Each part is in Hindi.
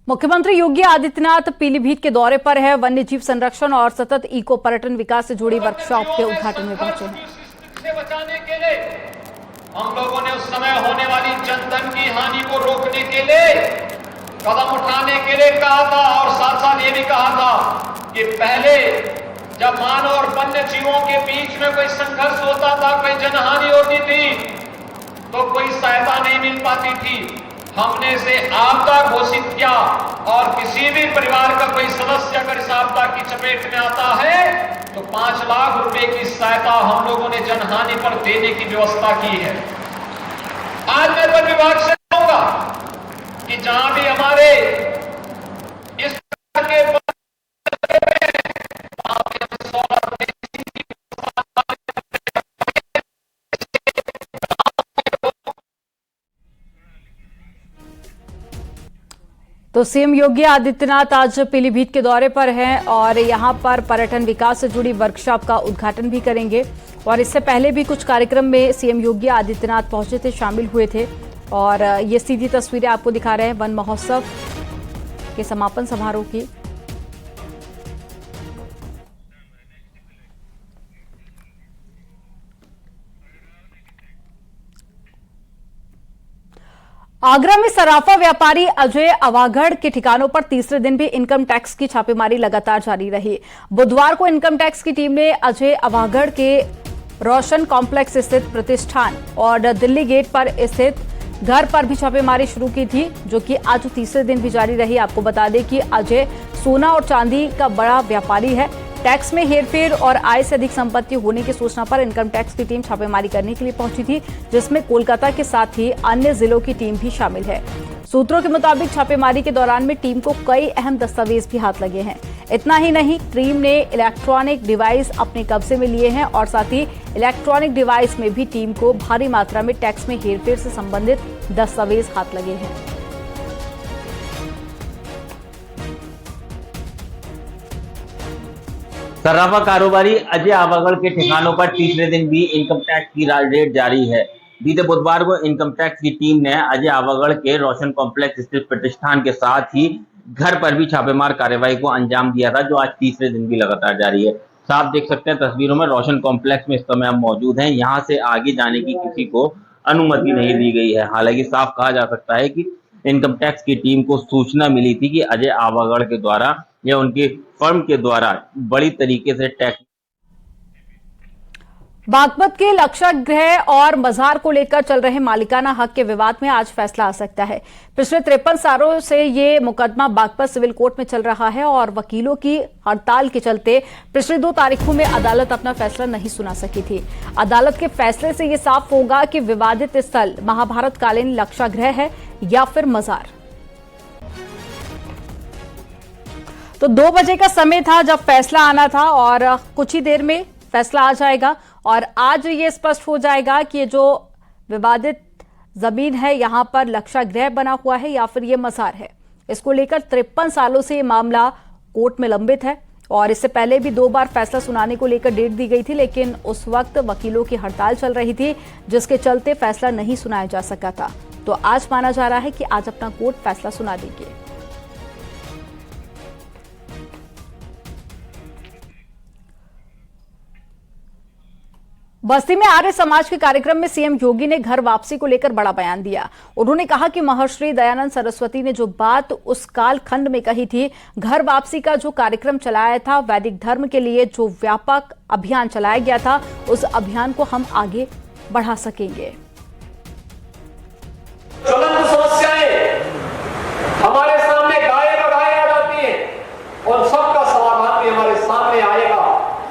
मुख्यमंत्री योगी आदित्यनाथ पीलीभीत के दौरे पर है। वन्य जीव संरक्षण और सतत इको पर्यटन विकास से जुड़ी वर्कशॉप के उद्घाटन में पहुंचे हैं। से बचाने के लिए हम लोगों ने उस समय होने वाली जनधन की हानि को रोकने के लिए कदम उठाने के लिए कहा था और साथ साथ ये भी कहा था कि पहले जब मानव और वन्य जीवों के बीच में कोई संघर्ष होता था, कोई जनहानि होती थी तो कोई सहायता नहीं मिल पाती थी। हमने इसे आपदा घोषित किया और किसी भी परिवार का कोई सदस्य अगर इस आपदा की चपेट में आता है तो 5 लाख रुपए की सहायता हम लोगों ने जनहानि पर देने की व्यवस्था की है। आज मैं वन विभाग से कहूंगा कि जहां भी हमारे इस तरह के तो सीएम योगी आदित्यनाथ आज पीलीभीत के दौरे पर हैं और यहां पर पर्यटन विकास से जुड़ी वर्कशॉप का उद्घाटन भी करेंगे। और इससे पहले भी कुछ कार्यक्रम में सीएम योगी आदित्यनाथ पहुंचे थे, शामिल हुए थे। और ये सीधी तस्वीरें आपको दिखा रहे हैं वन महोत्सव के समापन समारोह की। आगरा में सराफा व्यापारी अजय अवागढ़ के ठिकानों पर तीसरे दिन भी इनकम टैक्स की छापेमारी लगातार जारी रही। बुधवार को इनकम टैक्स की टीम ने अजय अवागढ़ के रोशन कॉम्प्लेक्स स्थित प्रतिष्ठान और दिल्ली गेट पर स्थित घर पर भी छापेमारी शुरू की थी, जो कि आज तीसरे दिन भी जारी रही। आपको बता दें कि अजय सोना और चांदी का बड़ा व्यापारी है। टैक्स में हेरफेर और आय से अधिक संपत्ति होने की सूचना पर इनकम टैक्स की टीम छापेमारी करने के लिए पहुंची थी, जिसमें कोलकाता के साथ ही अन्य जिलों की टीम भी शामिल है। सूत्रों के मुताबिक छापेमारी के दौरान में टीम को कई अहम दस्तावेज भी हाथ लगे हैं। इतना ही नहीं, टीम ने इलेक्ट्रॉनिक डिवाइस अपने कब्जे में लिए हैं और साथ ही इलेक्ट्रॉनिक डिवाइस में भी टीम को भारी मात्रा में टैक्स में हेरफेर से संबंधित दस्तावेज हाथ लगे हैं। सराफा कारोबारी अजय अवागढ़ के ठिकानों पर तीसरे दिन भी इनकम टैक्स की रेड जारी है। बीते बुधवार को इनकम टैक्स की टीम ने अजय अवागढ़ के रोशन कॉम्प्लेक्स स्थित प्रतिष्ठान के साथ ही घर पर भी छापेमार कार्रवाई को अंजाम दिया था, जो आज तीसरे दिन भी लगातार जारी है। साफ देख सकते हैं तस्वीरों में, रोशन कॉम्प्लेक्स में इस समय हम मौजूद हैं। यहाँ से आगे जाने की किसी को अनुमति नहीं दी गई है। हालांकि साफ कहा जा सकता है कि इनकम टैक्स की टीम को सूचना मिली थी कि अजय अवागढ़ के द्वारा या उनकी फर्म के द्वारा बड़ी तरीके से टैक्स। बागपत के लक्षागृह और मजार को लेकर चल रहे मालिकाना हक के विवाद में आज फैसला आ सकता है। पिछले 53 सालों से ये मुकदमा बागपत सिविल कोर्ट में चल रहा है और वकीलों की हड़ताल के चलते पिछले 2 तारीखों में अदालत अपना फैसला नहीं सुना सकी थी। अदालत के फैसले से ये साफ होगा कि विवादित स्थल महाभारत कालीन लक्षागृह है या फिर मजार। तो 2 बजे का समय था जब फैसला आना था और कुछ ही देर में फैसला आ जाएगा और आज ये स्पष्ट हो जाएगा कि ये जो विवादित जमीन है यहां पर लक्षागृह बना हुआ है या फिर ये मजार है। इसको लेकर 53 सालों से ये मामला कोर्ट में लंबित है और इससे पहले भी 2 बार फैसला सुनाने को लेकर डेट दी गई थी, लेकिन उस वक्त वकीलों की हड़ताल चल रही थी, जिसके चलते फैसला नहीं सुनाया जा सका था। तो आज माना जा रहा है कि आज अपना कोर्ट फैसला सुना देंगे। बस्ती में आर्य समाज के कार्यक्रम में सीएम योगी ने घर वापसी को लेकर बड़ा बयान दिया। उन्होंने कहा कि महर्षि दयानंद सरस्वती ने जो बात उस काल खंड में कही थी, घर वापसी का जो कार्यक्रम चलाया था, वैदिक धर्म के लिए जो व्यापक अभियान चलाया गया था, उस अभियान को हम आगे बढ़ा सकेंगे। ज्वलंत समस्याएं हमारे सामने गाये बगाए आ जाती हैं और सबका समाधान भी हमारे सामने आएगा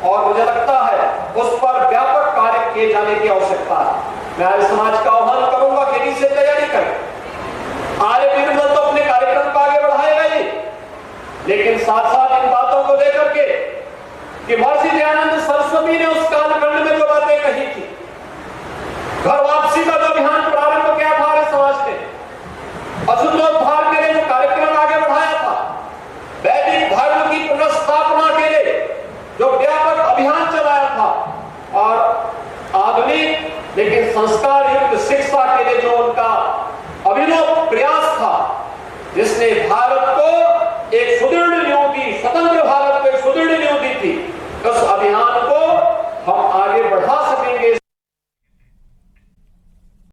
और मुझे लगता है उस पर व्यापक कार्य किए जाने की आवश्यकता है। मैं आर्य समाज का आह्वान करूंगा कि इसी से तैयारी करें। आर्य पीढ़ी तो अपने कार्यक्रम को आगे बढ़ाएगा ही, लेकिन साथ साथ इन बातों को लेकर के कि महर्षि दयानंद सरस्वती ने उस कालखंड में जो बातें कही थी, घर वापसी का जो अभियान प्रारंभ किया था आर्य समाज ने, अशुद्धोद्धार के लिए जो कार्यक्रम आगे बढ़ाया था, वैदिक धर्म की पुनर्स्थापना के लिए जो व्यापक अभियान चलाया था और आधुनिक लेकिन संस्कार युक्त शिक्षा के लिए जो उनका अभिनव प्रयास था, जिसने भारत को करेंगे।